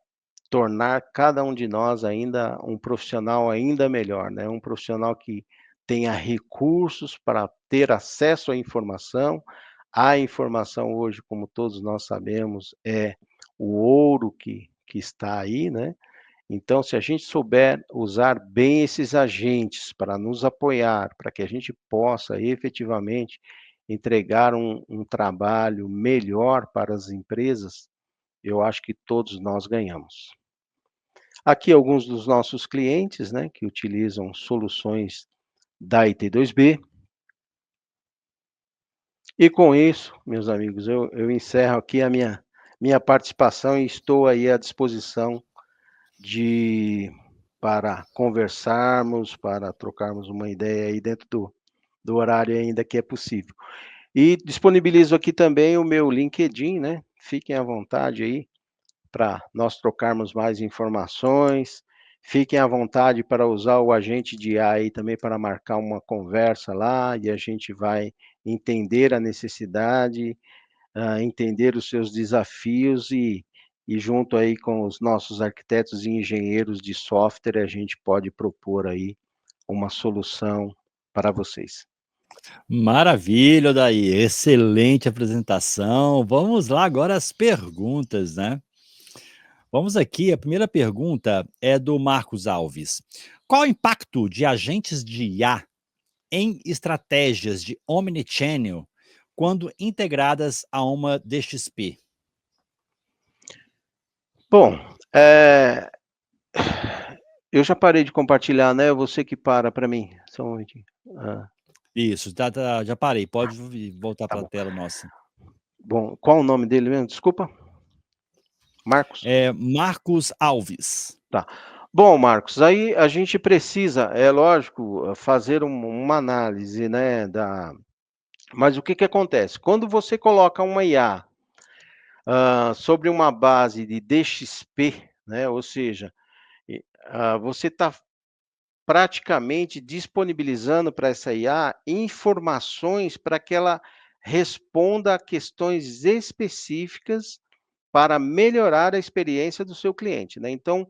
tornar cada um de nós ainda um profissional ainda melhor, né? Um profissional que tenha recursos para ter acesso à informação. A informação hoje, como todos nós sabemos, é o ouro que está aí, né? Então, se a gente souber usar bem esses agentes para nos apoiar, para que a gente possa efetivamente entregar um trabalho melhor para as empresas, eu acho que todos nós ganhamos. Aqui alguns dos nossos clientes, né, que utilizam soluções da IT2B. E com isso, meus amigos, eu encerro aqui a minha participação e estou aí à disposição de para conversarmos, para trocarmos uma ideia aí dentro do horário ainda que é possível. E disponibilizo aqui também o meu LinkedIn, né? Fiquem à vontade aí para nós trocarmos mais informações. Fiquem à vontade para usar o agente de IA aí também para marcar uma conversa lá e a gente vai entender a necessidade, entender os seus desafios e junto aí com os nossos arquitetos e engenheiros de software, a gente pode propor aí uma solução para vocês. Maravilha, daí, excelente apresentação. Vamos lá agora as perguntas, né? Vamos aqui, a primeira pergunta é do Marcos Alves. Qual o impacto de agentes de IA em estratégias de omnichannel quando integradas a uma DXP? Bom, eu já parei de compartilhar, né? Você que para mim. Só um momentinho. Isso, já parei, pode voltar Tá para a bom. tela nossa. Bom, qual o nome dele mesmo? Desculpa. Marcos? É Marcos Alves. Tá. Bom, Marcos, aí a gente precisa, é lógico, fazer uma análise, né, mas o que que acontece? Quando você coloca uma IA, sobre uma base de DXP, né, ou seja, você está praticamente disponibilizando para essa IA informações para que ela responda a questões específicas para melhorar a experiência do seu cliente, né. Então,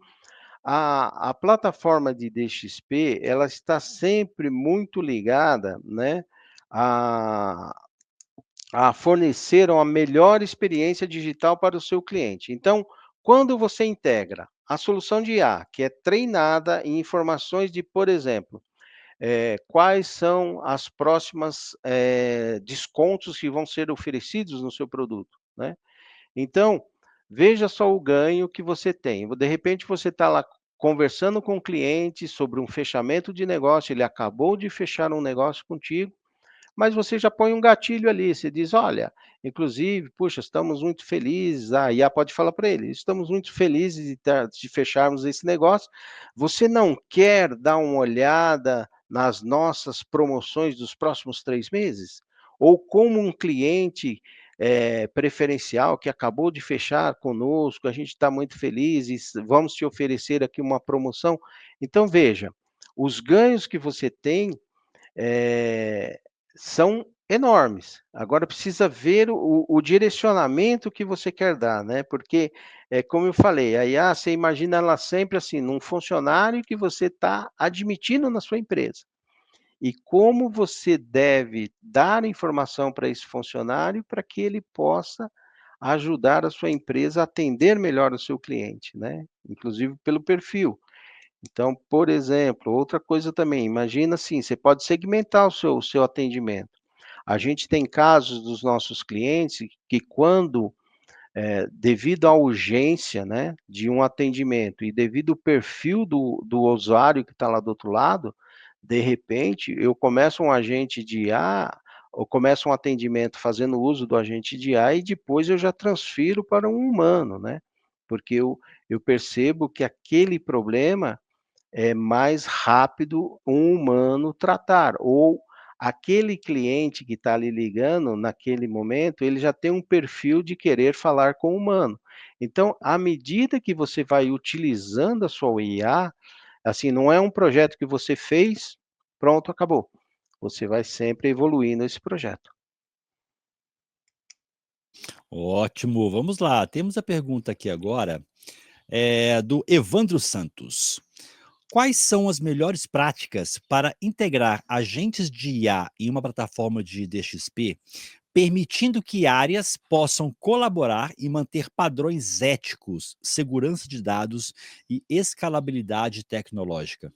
a plataforma de DXP, ela está sempre muito ligada, né, a fornecer uma melhor experiência digital para o seu cliente. Então, quando você integra a solução de IA, que é treinada em informações de, por exemplo, quais são as próximas, descontos que vão ser oferecidos no seu produto, né. Então, veja só o ganho que você tem. De repente, você está lá conversando com o cliente sobre um fechamento de negócio, ele acabou de fechar um negócio contigo, mas você já põe um gatilho ali, você diz: "Olha, inclusive, puxa, estamos muito felizes", a IA pode falar para ele: "Estamos muito felizes de fecharmos esse negócio. Você não quer dar uma olhada nas nossas promoções dos próximos 3 meses? Ou como um cliente, preferencial que acabou de fechar conosco, a gente está muito feliz e vamos te oferecer aqui uma promoção. Então, veja, os ganhos que você tem eh, são enormes. Agora precisa ver o direcionamento que você quer dar, né, porque, como eu falei, a IA, você imagina ela sempre assim, num funcionário que você está admitindo na sua empresa. E como você deve dar informação para esse funcionário para que ele possa ajudar a sua empresa a atender melhor o seu cliente, né, inclusive pelo perfil. Então, por exemplo, outra coisa também, imagina assim, você pode segmentar o seu atendimento. A gente tem casos dos nossos clientes que quando, devido à urgência, né, de um atendimento e devido ao perfil do usuário que está lá do outro lado, de repente eu começo um agente de IA, ou começo um atendimento fazendo uso do agente de IA e depois eu já transfiro para um humano, né, porque eu percebo que aquele problema é mais rápido um humano tratar, ou aquele cliente que está ali ligando naquele momento, ele já tem um perfil de querer falar com o humano. Então, à medida que você vai utilizando a sua IA, assim, não é um projeto que você fez, pronto, acabou. Você vai sempre evoluindo esse projeto. Ótimo, vamos lá. Temos a pergunta aqui agora, do Evandro Santos. Quais são as melhores práticas para integrar agentes de IA em uma plataforma de DXP, permitindo que áreas possam colaborar e manter padrões éticos, segurança de dados e escalabilidade tecnológica?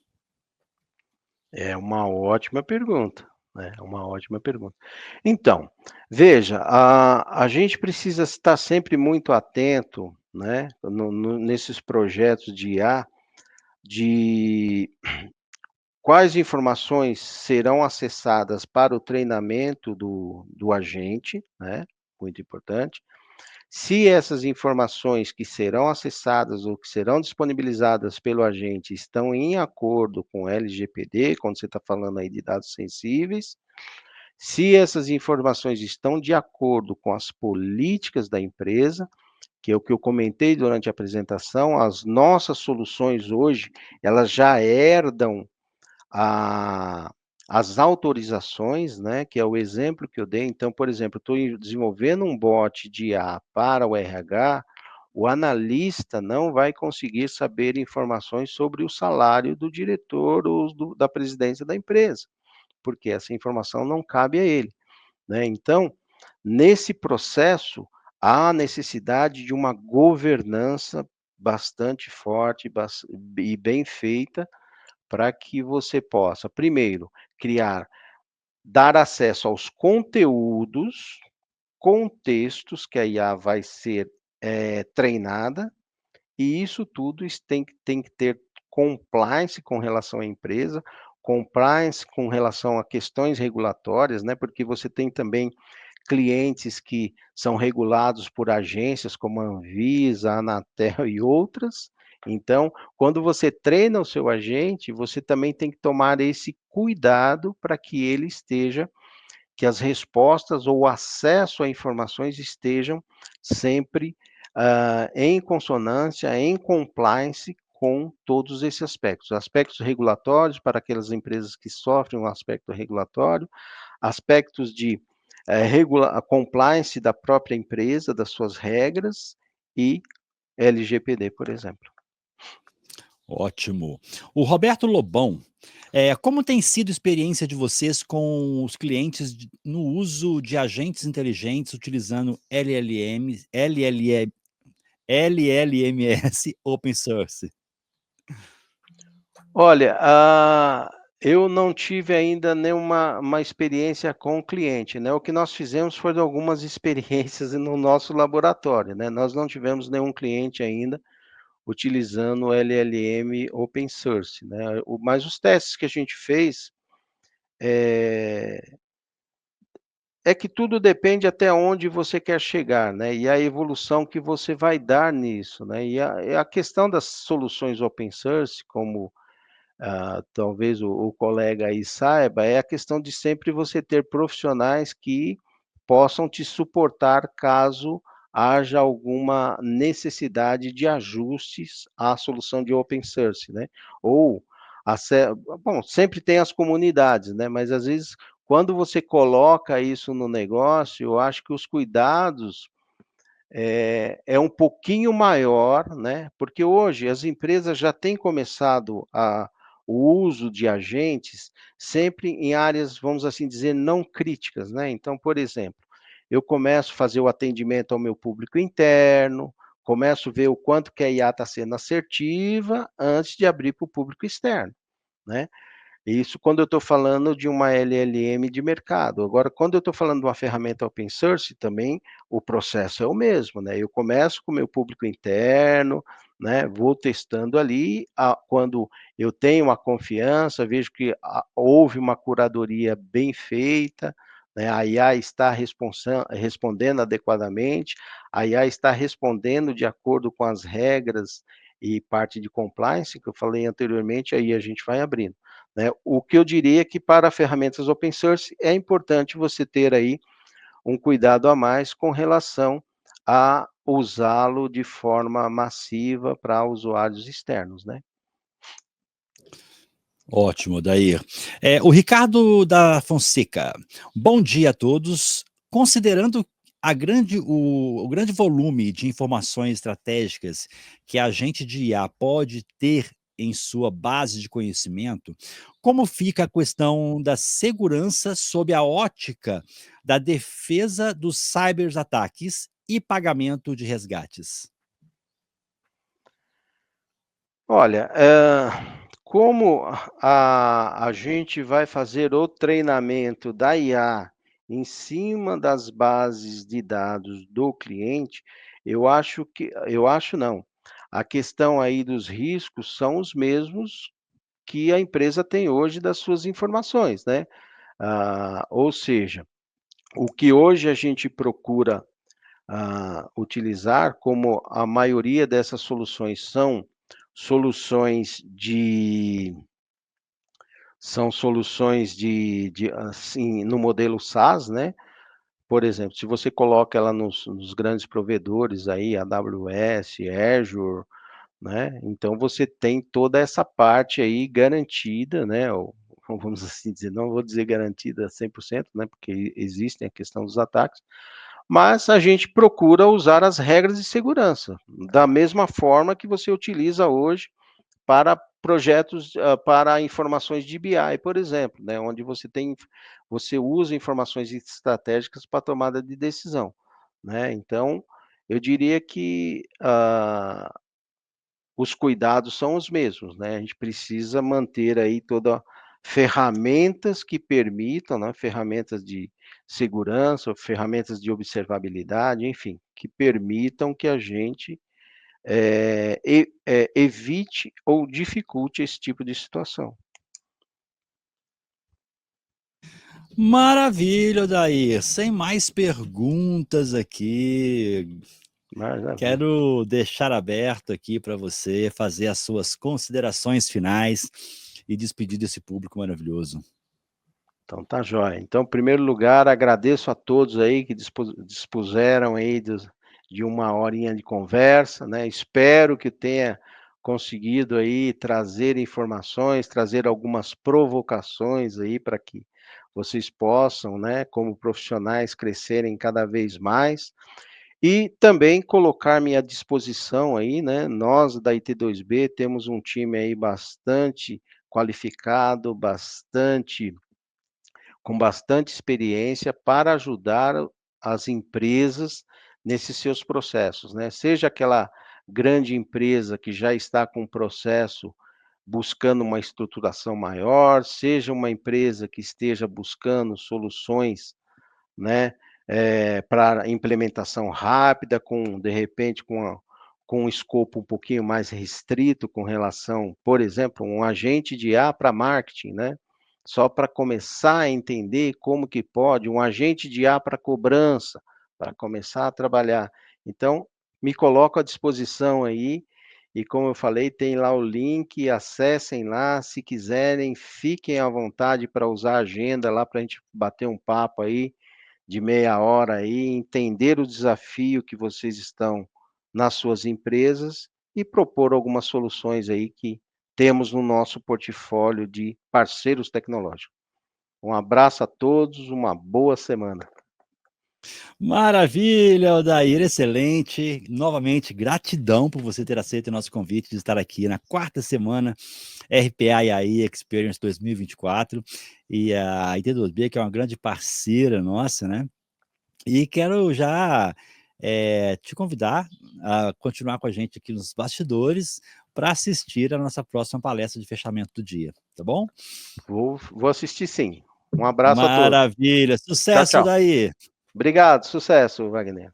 É uma ótima pergunta, né, é uma ótima pergunta. Então, veja, a gente precisa estar sempre muito atento, né, nesses projetos de IA, de quais informações serão acessadas para o treinamento do agente, né, muito importante. Se essas informações que serão acessadas ou que serão disponibilizadas pelo agente estão em acordo com o LGPD, quando você está falando aí de dados sensíveis, se essas informações estão de acordo com as políticas da empresa, que é o que eu comentei durante a apresentação, as nossas soluções hoje, elas já herdam a as autorizações, né, que é o exemplo que eu dei. Então, por exemplo, estou desenvolvendo um bot de IA para o RH, o analista não vai conseguir saber informações sobre o salário do diretor ou da presidência da empresa, porque essa informação não cabe a ele, né. Então, nesse processo, há necessidade de uma governança bastante forte e bem feita, para que você possa, primeiro, criar dar acesso aos conteúdos, contextos que a IA vai ser, treinada, e isso tudo tem que ter compliance com relação à empresa, compliance com relação a questões regulatórias, né, porque você tem também clientes que são regulados por agências como a Anvisa, a Anatel e outras. Então, quando você treina o seu agente, você também tem que tomar esse cuidado para que ele esteja, que as respostas ou o acesso a informações estejam sempre em consonância, em compliance com todos esses aspectos. Aspectos regulatórios para aquelas empresas que sofrem um aspecto regulatório, aspectos de a compliance da própria empresa, das suas regras e LGPD, por exemplo. Ótimo. O Roberto Lobão, como tem sido a experiência de vocês com os clientes no uso de agentes inteligentes utilizando LLMS open source? Olha, eu não tive ainda nenhuma uma experiência com o cliente, né, o que nós fizemos foi algumas experiências no nosso laboratório, né, nós não tivemos nenhum cliente ainda utilizando o LLM open source, né, mas os testes que a gente fez, eh é que tudo depende até onde você quer chegar, né, e a evolução que você vai dar nisso, né. E a questão das soluções open source, como, talvez o colega aí saiba, é a questão de sempre você ter profissionais que possam te suportar caso haja alguma necessidade de ajustes à solução de open source, né? Ou, bom, sempre tem as comunidades, né? Mas às vezes, quando você coloca isso no negócio, eu acho que os cuidados é um pouquinho maior, né? Porque hoje as empresas já têm começado o uso de agentes sempre em áreas, vamos assim dizer, não críticas, né? Então, por exemplo, eu começo a fazer o atendimento ao meu público interno, começo a ver o quanto que a IA está sendo assertiva antes de abrir para o público externo, né? Isso quando eu estou falando de uma LLM de mercado. Agora, quando eu estou falando de uma ferramenta open source, também o processo é o mesmo, né? Eu começo com o meu público interno, né? Vou testando ali, quando eu tenho uma confiança, vejo que houve uma curadoria bem feita, né? A IA está respondendo adequadamente, a IA está respondendo de acordo com as regras e parte de compliance que eu falei anteriormente, aí a gente vai abrindo. Né? O que eu diria é que para ferramentas open source é importante você ter aí um cuidado a mais com relação a usá-lo de forma massiva para usuários externos, né? Ótimo, Dair. O Ricardo da Fonseca. Bom dia a todos. Considerando o grande volume de informações estratégicas que a agente de IA pode ter em sua base de conhecimento, como fica a questão da segurança sob a ótica da defesa dos cyberataques e pagamento de resgates? Olha, como a gente vai fazer o treinamento da IA em cima das bases de dados do cliente, eu acho não. A questão aí dos riscos são os mesmos que a empresa tem hoje das suas informações, né? Ou seja, o que hoje a gente procura utilizar, como a maioria dessas soluções soluções de assim, no modelo SaaS, né? Por exemplo, se você coloca ela nos grandes provedores aí, AWS, Azure, né? Então você tem toda essa parte aí garantida, né? Ou, vamos assim dizer, não vou dizer garantida 100%, né? Porque existem a questão dos ataques, mas a gente procura usar as regras de segurança, da mesma forma que você utiliza hoje para projetos, para informações de BI, por exemplo, né? Onde você usa informações estratégicas para tomada de decisão, né? Então, eu diria que os cuidados são os mesmos, né? A gente precisa manter aí toda ferramentas que permitam, né? Ferramentas de segurança, ferramentas de observabilidade, enfim, que permitam que a gente evite ou dificulte esse tipo de situação. Maravilha, Dair. Sem mais perguntas aqui. Maravilha. Quero deixar aberto aqui para você fazer as suas considerações finais e despedir desse público maravilhoso. Então tá jóia. Então, em primeiro lugar, agradeço a todos aí que dispuseram aí de uma horinha de conversa, né? Espero que tenha conseguido aí trazer informações, trazer algumas provocações aí para que vocês possam, né, como profissionais, crescerem cada vez mais. E também colocar-me à disposição aí, né? Nós da IT2B temos um time aí bastante qualificado, com bastante experiência para ajudar as empresas nesses seus processos, né? Seja aquela grande empresa que já está com um processo buscando uma estruturação maior, seja uma empresa que esteja buscando soluções, né, para implementação rápida, de repente, com um escopo um pouquinho mais restrito com relação, por exemplo, um agente de IA para marketing, né? Só para começar a entender como que pode, um agente de IA para cobrança, para começar a trabalhar. Então, me coloco à disposição aí, e como eu falei, tem lá o link, acessem lá, se quiserem, fiquem à vontade para usar a agenda lá para a gente bater um papo aí, de meia hora aí, entender o desafio que vocês estão nas suas empresas e propor algumas soluções aí que temos no nosso portfólio de parceiros tecnológicos. Um abraço a todos, uma boa semana. Maravilha, Odair, excelente. Novamente, gratidão por você ter aceito o nosso convite de estar aqui na quarta semana RPA e AI Experience 2024 e a IT2B, que é uma grande parceira nossa, né? E quero já te convidar a continuar com a gente aqui nos bastidores para assistir a nossa próxima palestra de fechamento do dia, tá bom? Vou assistir sim. Um abraço a todos. Maravilha, Tchau, sucesso tchau. daí! Obrigado, sucesso, Wagner.